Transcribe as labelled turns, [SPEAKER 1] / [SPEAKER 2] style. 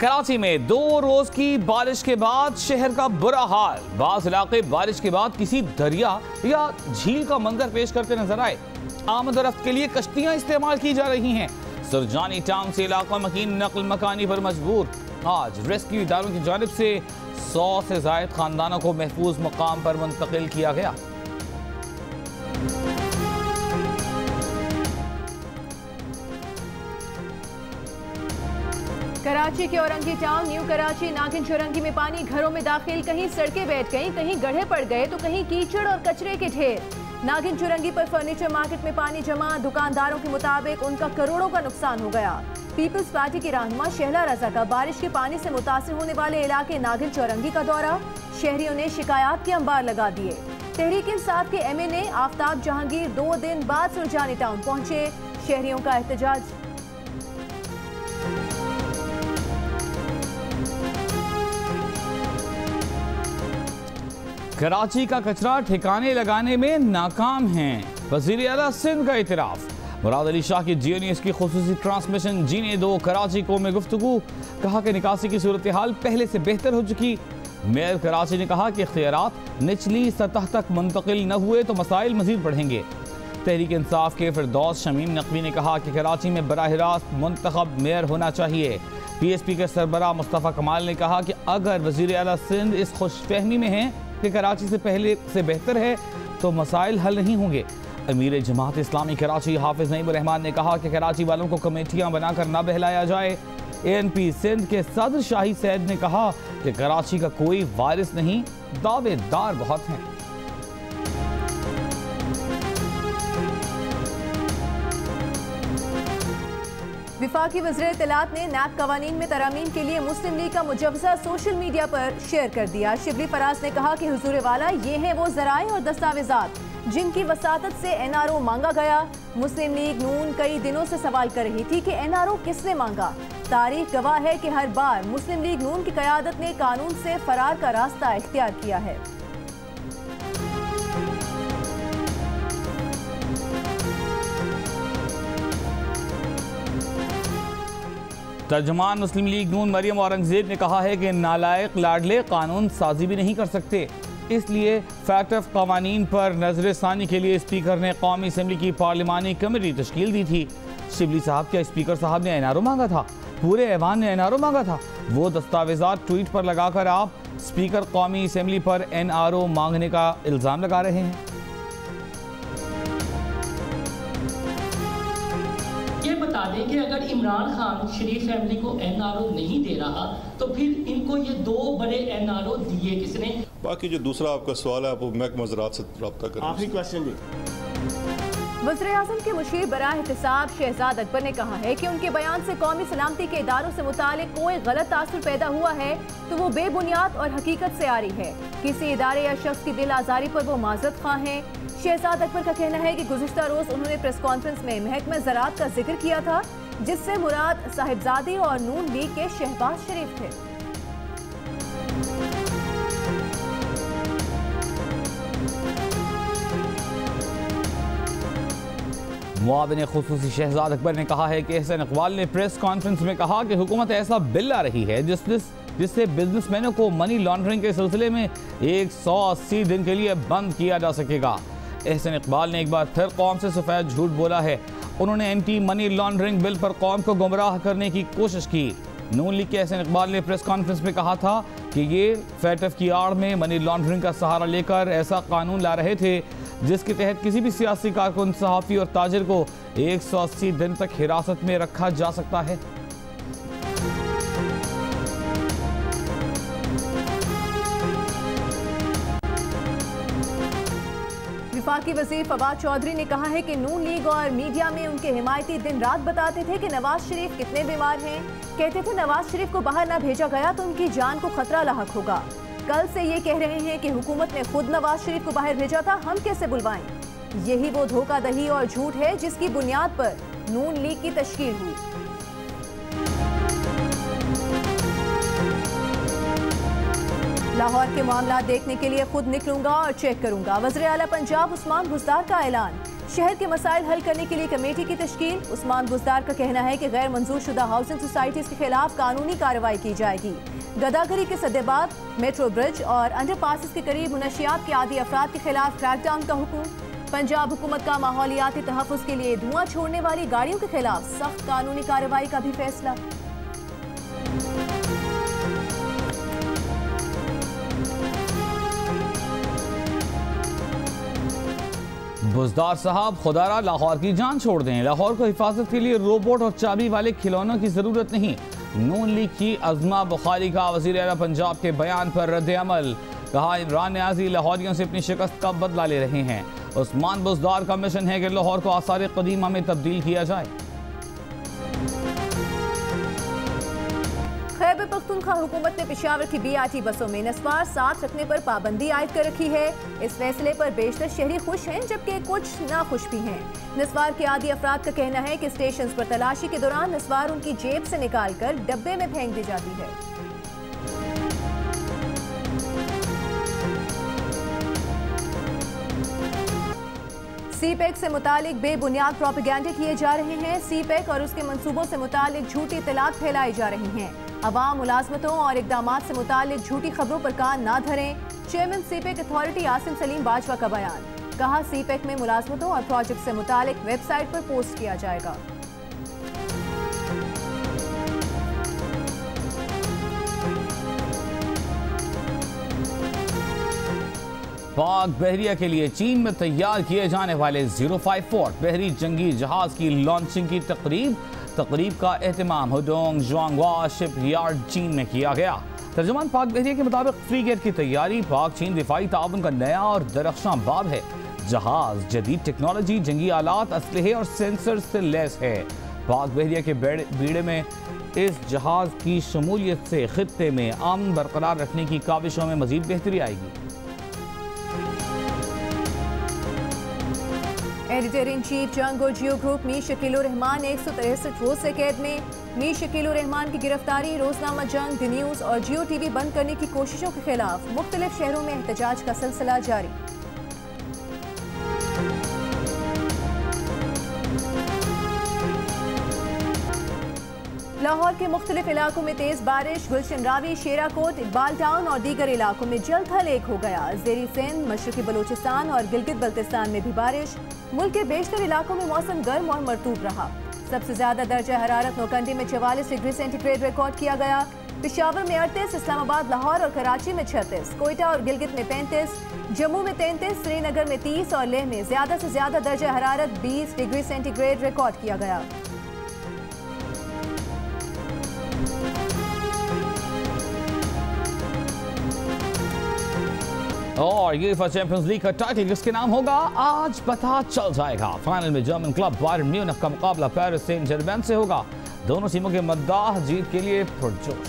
[SPEAKER 1] कराची में 2 रोज की बारिश के बाद शहर का बुरा हाल। बाज़ इलाके बारिश के बाद किसी दरिया या झील का मंजर पेश करते नजर आए। आमद और रफ्त के लिए कश्तियां इस्तेमाल की जा रही हैं। सुरजानी टाउन से इलाका मकीन नकल मकानी पर मजबूर। आज रेस्क्यू इदारों की जानिब से 100 से ज़ायद खानदानों को महफूज मकाम पर मुंतकिल किया गया।
[SPEAKER 2] कराची के औरंगी टाउन न्यू कराची नागिन चौरंगी में पानी घरों में दाखिल, कहीं सड़कें बैठ गईं, कहीं गड्ढे पड़ गए तो कहीं कीचड़ और कचरे के ढेर। नागिन चौरंगी पर फर्नीचर मार्केट में पानी जमा, दुकानदारों के मुताबिक उनका करोड़ों का नुकसान हो गया। पीपल्स पार्टी की रहनुमा शहला रजा का बारिश के पानी से मुतासिर होने वाले इलाके नागिन चौरंगी का दौरा, शहरियों ने शिकायत के अंबार लगा दिए। तहरीक इंसाफ के MNA आफ्ताब जहांगीर 2 दिन बाद सुरजानी टाउन पहुंचे, शहरियों का एहतजाज।
[SPEAKER 1] कराची का कचरा ठिकाने लगाने में नाकाम हैं, वज़ीर आला सिंध का इतराफ। मुराद अली शाह की GNS की खुसूसी ट्रांसमिशन जीने दो कराची को में गुफ्तगू, कहा कि निकासी की सूरत हाल पहले से बेहतर हो चुकी। मेयर कराची ने कहा कि इख्तियारात निचली सतह तक मुंतकिल न हुए तो मसाइल मजीद बढ़ेंगे। तहरीक इंसाफ के फिरदौस शमीम नकवी ने कहा कि कराची में बराह रास्त मुंतखब मेयर होना चाहिए। PSP के सरबराह मुस्तफ़ा कमाल ने कहा कि अगर वज़ीर आला सिंध इस खुशफहमी में हैं कि कराची से पहले से बेहतर है तो मसाइल हल नहीं होंगे। अमीर जमात इस्लामी कराची हाफिज नईम रहमान ने कहा कि कराची वालों को कमेटियां बनाकर ना बहलाया जाए। ANP सिंध के सदर शाही सैद ने कहा कि कराची का कोई वारिस नहीं, दावेदार बहुत हैं।
[SPEAKER 2] विफाकी वज़ीर इत्तलात ने नैब कवानीन में तरामीम के लिए मुस्लिम लीग का मुजव्वज़ा सोशल मीडिया पर शेयर कर दिया। शिबली फराज ने कहा कि हुजूर वाला ये हैं वो ज़राए और दस्तावेज़ात जिनकी वसातत से NRO मांगा गया। मुस्लिम लीग नून कई दिनों से सवाल कर रही थी कि NRO किसने मांगा। तारीख गवाह है कि हर बार मुस्लिम लीग नून की क़यादत ने कानून से फरार का रास्ता इख्तियार किया है।
[SPEAKER 1] तर्जुमान मुस्लिम लीग नून मरियम औरंगजेब ने कहा है कि नालायक लाडले कानून साजी भी नहीं कर सकते, इसलिए फैक्ट ऑफ कवानीन पर नजरसानी के लिए स्पीकर ने कौमी असम्बली की पार्लिमानी कमेटी तश्कील दी थी। शिबली साहब क्या स्पीकर साहब ने NRO मांगा था? पूरे ऐवान ने NRO मांगा था। वो दस्तावेजात ट्वीट पर लगाकर आप स्पीकर कौमी असम्बली पर NRO मांगने का इल्ज़ाम लगा रहे हैं।
[SPEAKER 3] बता दें कि अगर इमरान खान शरीफ फैमिली को NRO नहीं दे रहा तो फिर इनको ये 2 बड़े NRO दिए किसने?
[SPEAKER 4] बाकी जो दूसरा आपका सवाल है आप वो महकमा ज़राअत से रब्ता करें।
[SPEAKER 3] आखिरी क्वेश्चन जी।
[SPEAKER 2] वज़ीर आज़म के मुशीर बराह एहतिसाब शहजाद अकबर ने कहा है कि उनके बयान से कौमी सलामती के इदारों से मुतालिक कोई गलत तासुर पैदा हुआ है तो वो बेबुनियाद और हकीकत से आ रही है। किसी इदारे या शख्स की दिल आज़ारी पर वो माजरत ख़्वाह हैं। शहजाद अकबर का कहना है कि गुज़िश्ता रोज़ उन्होंने प्रेस कॉन्फ्रेंस में महकमा ज़राअत का जिक्र किया था, जिससे मुराद साहिबजादी और नून लीग के शहबाज शरीफ थे।
[SPEAKER 1] मुआविन खुसूसी शहजाद अकबर ने कहा है कि एहसन इकबाल ने प्रेस कॉन्फ्रेंस में कहा कि हुकूमत ऐसा बिल ला रही है जिससे बिजनेसमैनों को मनी लॉन्ड्रिंग के सिलसिले में 180 दिन के लिए बंद किया जा सकेगा। एहसन इकबाल ने एक बार फिर कौम से सफ़ेद झूठ बोला है। उन्होंने एंटी मनी लॉन्ड्रिंग बिल पर कौम को गुमराह करने की कोशिश की। नून लीग के एहसन इकबाल ने प्रेस कॉन्फ्रेंस में कहा था कि ये फैटफ की आड़ में मनी लॉन्ड्रिंग का सहारा लेकर ऐसा कानून ला रहे थे जिसके तहत किसी भी सियासी कारकुन, सहाफ़ी और ताजिर को 180 दिन तक हिरासत में रखा जा सकता है।
[SPEAKER 2] वफाकी वज़ीर फवाद चौधरी ने कहा है कि नून लीग और मीडिया में उनके हिमायती दिन रात बताते थे कि नवाज शरीफ कितने बीमार हैं। कहते थे नवाज शरीफ को बाहर ना भेजा गया तो उनकी जान को खतरा लाहक होगा। कल से ये कह रहे हैं कि हुकूमत ने खुद नवाज शरीफ को बाहर भेजा था, हम कैसे बुलवाएं। यही वो धोखाधड़ी और झूठ है जिसकी बुनियाद पर नून लीग की तश्कील हुई। लाहौर के मामला देखने के लिए खुद निकलूंगा और चेक करूंगा। वज़ीर आला पंजाब उस्मान बुज़दार का ऐलान। शहर के मसाइल हल करने के लिए कमेटी की तश्कील। उस्मान बुज़दार का कहना है कि गैर मंजूर शुदा हाउसिंग सोसाइटीज के खिलाफ कानूनी कार्रवाई की जाएगी। गदागरी के सद्देबाद मेट्रो ब्रिज और अंडरपासेस के करीब मुनशियात के आदी अफराद के खिलाफ क्रैकडाउन का हुक्म। पंजाब हुकूमत का माहौलियाती तहफ़्फ़ुज़ के लिए धुआं छोड़ने वाली गाड़ियों के खिलाफ सख्त कानूनी कार्रवाई का भी फैसला।
[SPEAKER 1] बुज़दार साहब खुदारा लाहौर की जान छोड़ दें। लाहौर को हिफाजत के लिए रोबोट और चाबी वाले खिलौनों की जरूरत नहीं। नून लीग की अज़मा बुखारी का वज़ीर आला पंजाब के बयान पर रद्द अमल। कहा इमरान न्याज़ी लाहौरियों से अपनी शिकस्त का बदला ले रहे हैं। उस्मान बुज़दार का मिशन है कि लाहौर को आसार क़दीमा में तब्दील किया जाए।
[SPEAKER 2] खैबर पख्तूनख्वा हुकूमत ने पेशावर की BRT बसों में नस्वार साथ रखने पर पाबंदी आयद कर रखी है। इस फैसले पर बेशतर शहरी खुश हैं, जबकि कुछ नाखुश भी हैं। नस्वार के आदी अफराद का कहना है कि स्टेशन पर तलाशी के दौरान नस्वार उनकी जेब से निकाल कर डब्बे में फेंक दी जाती है। CPEC से मुतालिक बेबुनियाद प्रोपेगेंडे किए जा रहे हैं। CPEC और उसके मंसूबों से मुतालिक झूठी इत्तलात फैलाई जा रही हैं। अवाम मुलाजमतों और इकदामात से मुतालिक झूठी खबरों पर कान ना धरें। Chairman CPEC authority Asim Saleem Bajwa का बयान। कहा CPEC में मुलाजमतों और प्रोजेक्ट से मुतालिक वेबसाइट पर पोस्ट किया जाएगा।
[SPEAKER 1] पाक बहरिया के लिए चीन में तैयार किए जाने वाले 054 बहरी जंगी जहाज की लॉन्चिंग की तकरीब का एहतमाम हुडोंग जुआंगवा शिप यार्ड चीन में किया गया। तर्जुमान पाक बहरिया के मुताबिक फ्रीगेट की तैयारी पाक चीन दिफाई ताउन का नया और दरख्शां बाब है। जहाज जदीद टेक्नोलॉजी, जंगी आलात, असलहे और सेंसर से लैस है। पाक बहरिया के बीड़े में इस जहाज की शमूलियत से खित्ते में अमन बरकरार रखने की काविशों में मजीद बेहतरी आएगी।
[SPEAKER 2] एडिटर इन चीफ जंग और जियो ग्रुप मीर शकील उर रहमान 163 रोज से कैद में। मीर शकील उर रहमान की गिरफ्तारी, रोजनामा जंग, द न्यूज़ और जियो TV बंद करने की कोशिशों के खिलाफ मुख्तलिफ शहरों में एहतजाज का सिलसिला जारी। लाहौर के मुख्तलिफ इलाकों में तेज बारिश। गुलशन रावी, शेराकोट, इकबाल टाउन और दीगर इलाकों में जल्द हल एक हो गया। ज़ेरी सिंध, मशरक़ी बलूचिस्तान और गिलगित बल्तिस्तान में भी बारिश। मुल्क के बेशतर इलाकों में मौसम गर्म और मरतूब रहा। सबसे ज्यादा दर्जा हरारत नौकंडी में 44 डिग्री सेंटीग्रेड रिकॉर्ड किया गया। पेशावर में 38, इस्लामाबाद, लाहौर और कराची में 36, कोयटा और गिलगित में 35, जम्मू में 33, श्रीनगर में 30 और लेह में ज्यादा से ज्यादा दर्जा हरारत 20 डिग्री सेंटीग्रेड रिकॉर्ड किया गया।
[SPEAKER 1] और यूएफा चैंपियंस लीग का टाइटल किसके नाम होगा आज पता चल जाएगा। फाइनल में जर्मन क्लब बायर्न म्यूनिख का मुकाबला पेरिस सेंट जर्मेन से होगा। दोनों टीमों के मद्दाह जीत के लिए पुरजोश।